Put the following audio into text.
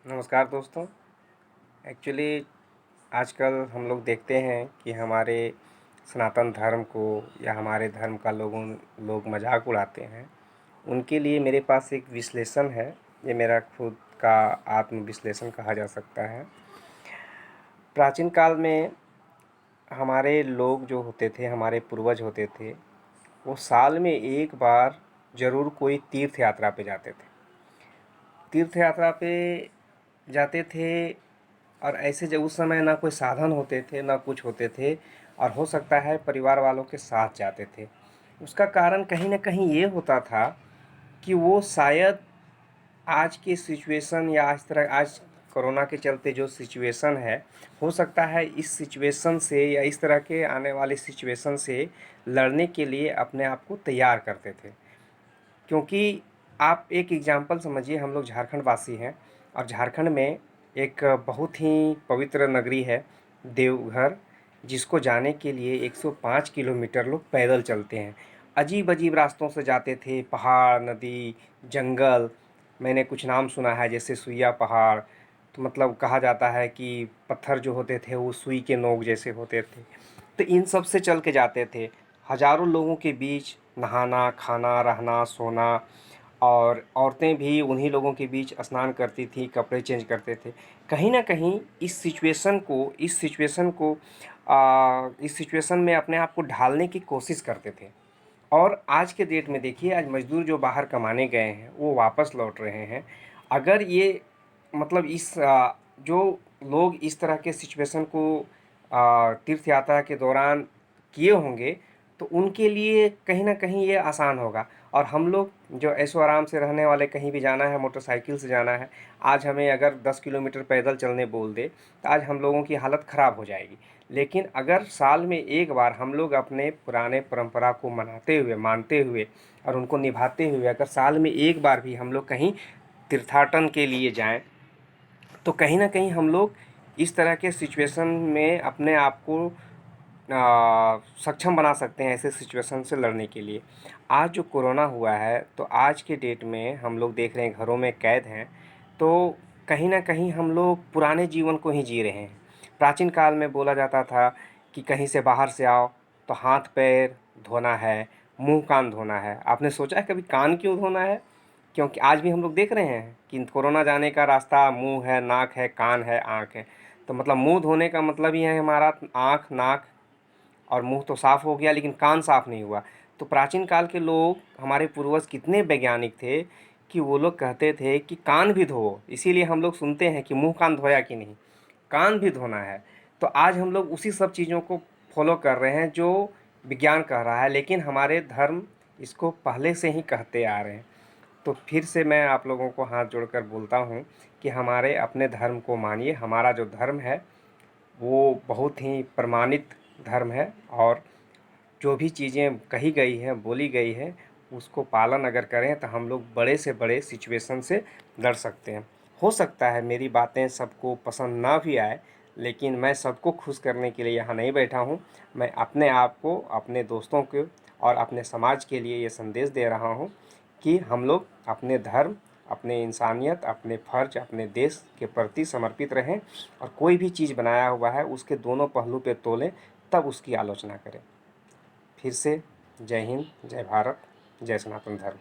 नमस्कार दोस्तों। एक्चुअली आजकल हम लोग देखते हैं कि हमारे सनातन धर्म को या हमारे धर्म का लोग मजाक उड़ाते हैं। उनके लिए मेरे पास एक विश्लेषण है। ये मेरा खुद का आत्म विश्लेषण कहा जा सकता है। प्राचीन काल में हमारे लोग जो होते थे, हमारे पूर्वज होते थे, वो साल में एक बार ज़रूर कोई तीर्थ यात्रा पे जाते थे। तीर्थ यात्रा पे जाते थे और ऐसे जब उस समय ना कोई साधन होते थे ना कुछ होते थे, और हो सकता है परिवार वालों के साथ जाते थे। उसका कारण कहीं ना कहीं ये होता था कि वो शायद आज के सिचुएशन या आज कोरोना के चलते जो सिचुएशन है, हो सकता है इस सिचुएशन से या इस तरह के आने वाले सिचुएशन से लड़ने के लिए अपने आप को तैयार करते थे। क्योंकि आप एक एग्जाम्पल समझिए, हम लोग झारखंड वासी हैं और झारखंड में एक बहुत ही पवित्र नगरी है देवघर, जिसको जाने के लिए 105 किलोमीटर लोग पैदल चलते हैं। अजीब अजीब रास्तों से जाते थे, पहाड़, नदी, जंगल। मैंने कुछ नाम सुना है जैसे सुइया पहाड़, तो मतलब कहा जाता है कि पत्थर जो होते थे वो सुई के नोक जैसे होते थे। तो इन सब से चल के जाते थे, हज़ारों लोगों के बीच नहाना, खाना, रहना, सोना, और औरतें भी उन्हीं लोगों के बीच स्नान करती थी, कपड़े चेंज करते थे। कहीं न कहीं इस सिचुएशन में अपने आप को ढालने की कोशिश करते थे। और आज के डेट में देखिए, आज मज़दूर जो बाहर कमाने गए हैं वो वापस लौट रहे हैं। अगर ये मतलब जो लोग इस तरह के सिचुएशन को तीर्थ यात्रा के दौरान किए होंगे, तो उनके लिए कहीं न कहीं ये आसान होगा। और हम लोग जो ऐशो आराम से रहने वाले, कहीं भी जाना है मोटरसाइकिल से जाना है, आज हमें अगर 10 किलोमीटर पैदल चलने बोल दे तो आज हम लोगों की हालत ख़राब हो जाएगी। लेकिन अगर साल में एक बार हम लोग अपने पुराने परंपरा को मनाते हुए, मानते हुए और उनको निभाते हुए अगर साल में एक बार भी हम लोग कहीं तीर्थाटन के लिए जाएं, तो कहीं ना कहीं हम लोग इस तरह के सिचुएशन में अपने आप को सक्षम बना सकते हैं ऐसे सिचुएशन से लड़ने के लिए। आज जो कोरोना हुआ है, तो आज के डेट में हम लोग देख रहे हैं घरों में कैद हैं, तो कहीं ना कहीं हम लोग पुराने जीवन को ही जी रहे हैं। प्राचीन काल में बोला जाता था कि कहीं से बाहर से आओ तो हाथ पैर धोना है, मुंह कान धोना है। आपने सोचा है कभी कान क्यों धोना है? क्योंकि आज भी हम लोग देख रहे हैं कि कोरोना जाने का रास्ता मुंह है, नाक है, कान है, आँख है। तो मतलब मुंह धोने का मतलब ही है हमारा आँख, नाक और मुंह तो साफ़ हो गया, लेकिन कान साफ़ नहीं हुआ। तो प्राचीन काल के लोग, हमारे पूर्वज कितने वैज्ञानिक थे कि वो लोग कहते थे कि कान भी धो। इसीलिए हम लोग सुनते हैं कि मुंह कान धोया कि नहीं, कान भी धोना है। तो आज हम लोग उसी सब चीज़ों को फॉलो कर रहे हैं जो विज्ञान कह रहा है, लेकिन हमारे धर्म इसको पहले से ही कहते आ रहे हैं। तो फिर से मैं आप लोगों को हाथ जोड़कर बोलता हूँ कि हमारे अपने धर्म को मानिए। हमारा जो धर्म है वो बहुत ही प्रमाणित धर्म है, और जो भी चीज़ें कही गई हैं, बोली गई है, उसको पालन अगर करें तो हम लोग बड़े से बड़े सिचुएशन से लड़ सकते हैं। हो सकता है मेरी बातें सबको पसंद ना भी आए, लेकिन मैं सबको खुश करने के लिए यहाँ नहीं बैठा हूँ। मैं अपने आप को, अपने दोस्तों को और अपने समाज के लिए ये संदेश दे रहा हूँ कि हम लोग अपने धर्म, अपने इंसानियत, अपने फ़र्ज, अपने देश के प्रति समर्पित रहें, और कोई भी चीज़ बनाया हुआ है उसके दोनों पहलू पे तोलें, तब उसकी आलोचना करें। फिर से जय हिंद, जय भारत, जय सनातन धर्म।